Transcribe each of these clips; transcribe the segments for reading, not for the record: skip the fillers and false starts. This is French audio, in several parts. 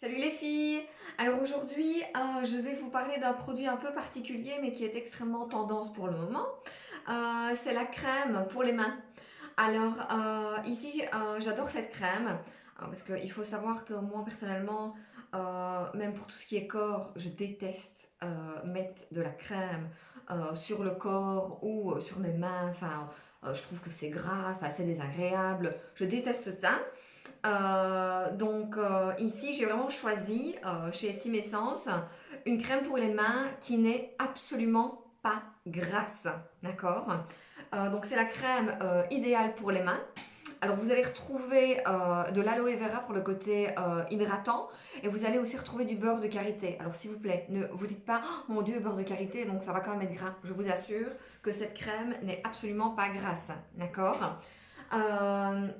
Salut les filles! Alors aujourd'hui, je vais vous parler d'un produit un peu particulier mais qui est extrêmement tendance pour le moment. C'est la crème pour les mains. Alors ici, j'adore cette crème parce qu'il faut savoir que moi personnellement, même pour tout ce qui est corps, je déteste mettre de la crème sur le corps ou sur mes mains. Enfin, je trouve que c'est gras, enfin, c'est désagréable. Je déteste ça. Ici, j'ai vraiment choisi chez Estime Essence une crème pour les mains qui n'est absolument pas grasse. D'accord. Donc c'est la crème idéale pour les mains. Alors vous allez retrouver de l'aloe vera pour le côté hydratant et vous allez aussi retrouver du beurre de karité. Alors s'il vous plaît, ne vous dites pas oh, mon dieu beurre de karité donc ça va quand même être gras. Je vous assure que cette crème n'est absolument pas grasse. D'accord.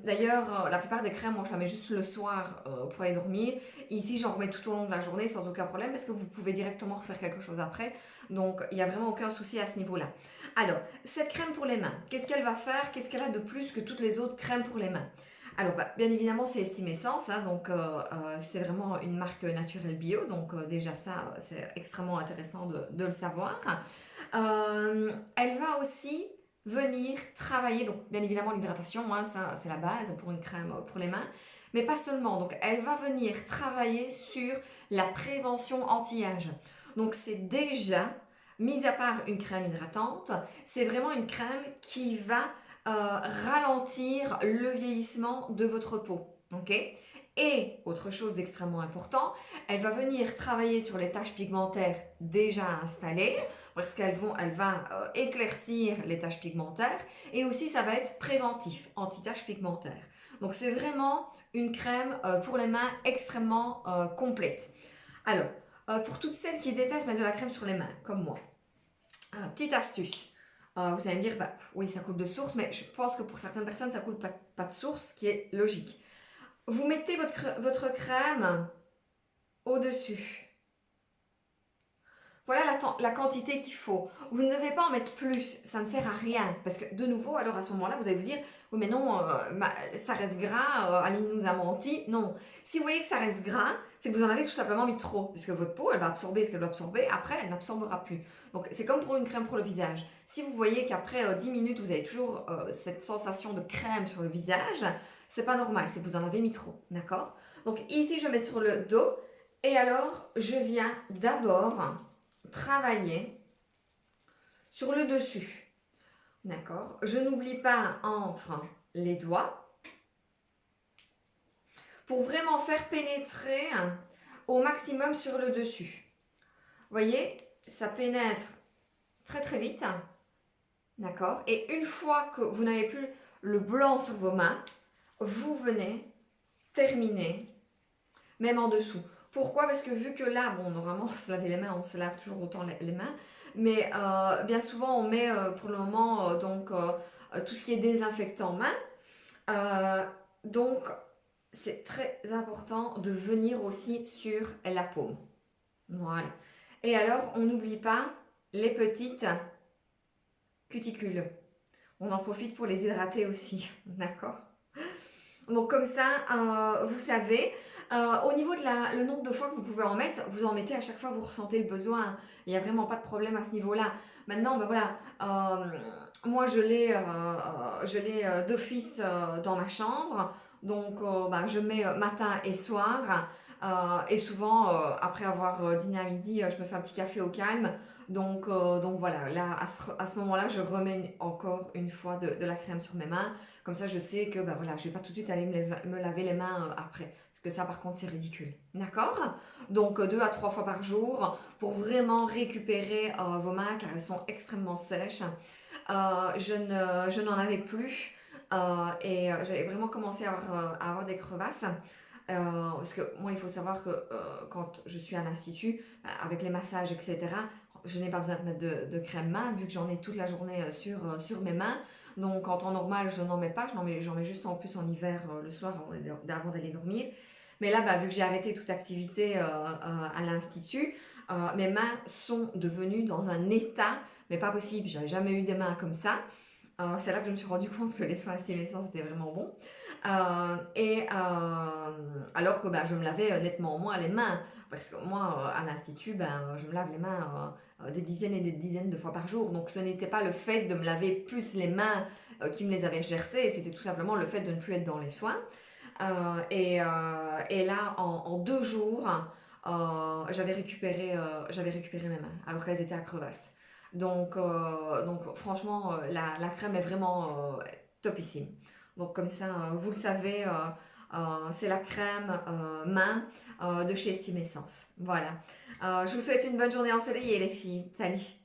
D'ailleurs, la plupart des crèmes, moi je la mets juste le soir pour aller dormir. Ici, j'en remets tout au long de la journée sans aucun problème parce que vous pouvez directement refaire quelque chose après. Donc, il n'y a vraiment aucun souci à ce niveau-là. Alors, cette crème pour les mains, qu'est-ce qu'elle va faire? Qu'est-ce qu'elle a de plus que toutes les autres crèmes pour les mains? Alors, bien évidemment, c'est Estime Essence, hein, donc c'est vraiment une marque naturelle bio, donc déjà ça, c'est extrêmement intéressant de le savoir. Elle va aussi venir travailler, donc bien évidemment l'hydratation, hein, ça c'est la base pour une crème pour les mains, mais pas seulement, donc elle va venir travailler sur la prévention anti-âge. Donc c'est déjà, mis à part une crème hydratante, c'est vraiment une crème qui va ralentir le vieillissement de votre peau. Ok. Et autre chose d'extrêmement important, elle va venir travailler sur les taches pigmentaires déjà installées, parce elle va éclaircir les taches pigmentaires, et aussi ça va être préventif, anti-taches pigmentaires. Donc c'est vraiment une crème pour les mains extrêmement complète. Alors, pour toutes celles qui détestent mettre de la crème sur les mains, comme moi, petite astuce. Vous allez me dire, bah, oui, ça coule de source, mais je pense que pour certaines personnes, ça coule pas de source, ce qui est logique. Vous mettez votre crème au-dessus. Voilà la quantité qu'il faut. Vous ne devez pas en mettre plus, ça ne sert à rien. Parce que de nouveau, alors à ce moment-là, vous allez vous dire, oui mais non, ça reste gras, Aline nous a menti. Non, si vous voyez que ça reste gras, c'est que vous en avez tout simplement mis trop. Puisque votre peau, elle va absorber ce qu'elle doit absorber, après, elle n'absorbera plus. Donc c'est comme pour une crème pour le visage. Si vous voyez qu'après 10 minutes, vous avez toujours cette sensation de crème sur le visage, c'est pas normal, c'est que vous en avez mis trop. D'accord. Donc ici, je mets sur le dos. Et alors, je viens d'abord travailler sur le dessus. D'accord. Je n'oublie pas entre les doigts pour vraiment faire pénétrer au maximum sur le dessus. Vous voyez, ça pénètre très très vite. D'accord. Et une fois que vous n'avez plus le blanc sur vos mains, vous venez terminer même en dessous. Pourquoi? Parce que vu que là, bon, normalement, se laver les mains, on se lave toujours autant les mains, mais bien souvent, on met pour le moment tout ce qui est désinfectant main. Euh, donc, c'est très important de venir aussi sur la paume. Voilà. Et alors, on n'oublie pas les petites cuticules. On en profite pour les hydrater aussi, d'accord? Donc comme ça, vous savez. Au niveau de le nombre de fois que vous pouvez en mettre, vous en mettez à chaque fois que vous ressentez le besoin. Il n'y a vraiment pas de problème à ce niveau-là. Maintenant, ben voilà, moi je l'ai d'office dans ma chambre. Donc ben, je mets matin et soir. Et souvent, après avoir dîné à midi, je me fais un petit café au calme. Donc voilà, là, à ce moment-là, je remets encore une fois de la crème sur mes mains. Comme ça, je sais que bah, voilà, je ne vais pas tout de suite aller me laver les mains après. Parce que ça, par contre, c'est ridicule. D'accord. Donc, 2 à 3 fois par jour pour vraiment récupérer vos mains car elles sont extrêmement sèches. Je n'en avais plus et j'avais vraiment commencé à avoir des crevasses. Parce que moi, il faut savoir que quand je suis à l'institut, avec les massages, etc., je n'ai pas besoin de mettre de crème main vu que j'en ai toute la journée sur mes mains. Donc en temps normal, je n'en mets pas, j'en mets juste en plus en hiver le soir avant d'aller dormir. Mais là, bah, vu que j'ai arrêté toute activité à l'institut, mes mains sont devenues dans un état, mais pas possible, j'avais jamais eu des mains comme ça. C'est là que je me suis rendu compte que les soins à stimulation c'était vraiment bon. Alors que ben, je me lavais nettement moins les mains. Parce que moi, à l'institut, ben, je me lave les mains des dizaines et des dizaines de fois par jour. Donc ce n'était pas le fait de me laver plus les mains qui me les avait gercées, c'était tout simplement le fait de ne plus être dans les soins. Et là, en 2 jours, j'avais récupéré mes mains, alors qu'elles étaient à crevasse. Donc franchement, la crème est vraiment topissime. Donc comme ça, vous le savez, c'est la crème main de chez Estime Essence. Voilà. Je vous souhaite une bonne journée ensoleillée, les filles. Salut!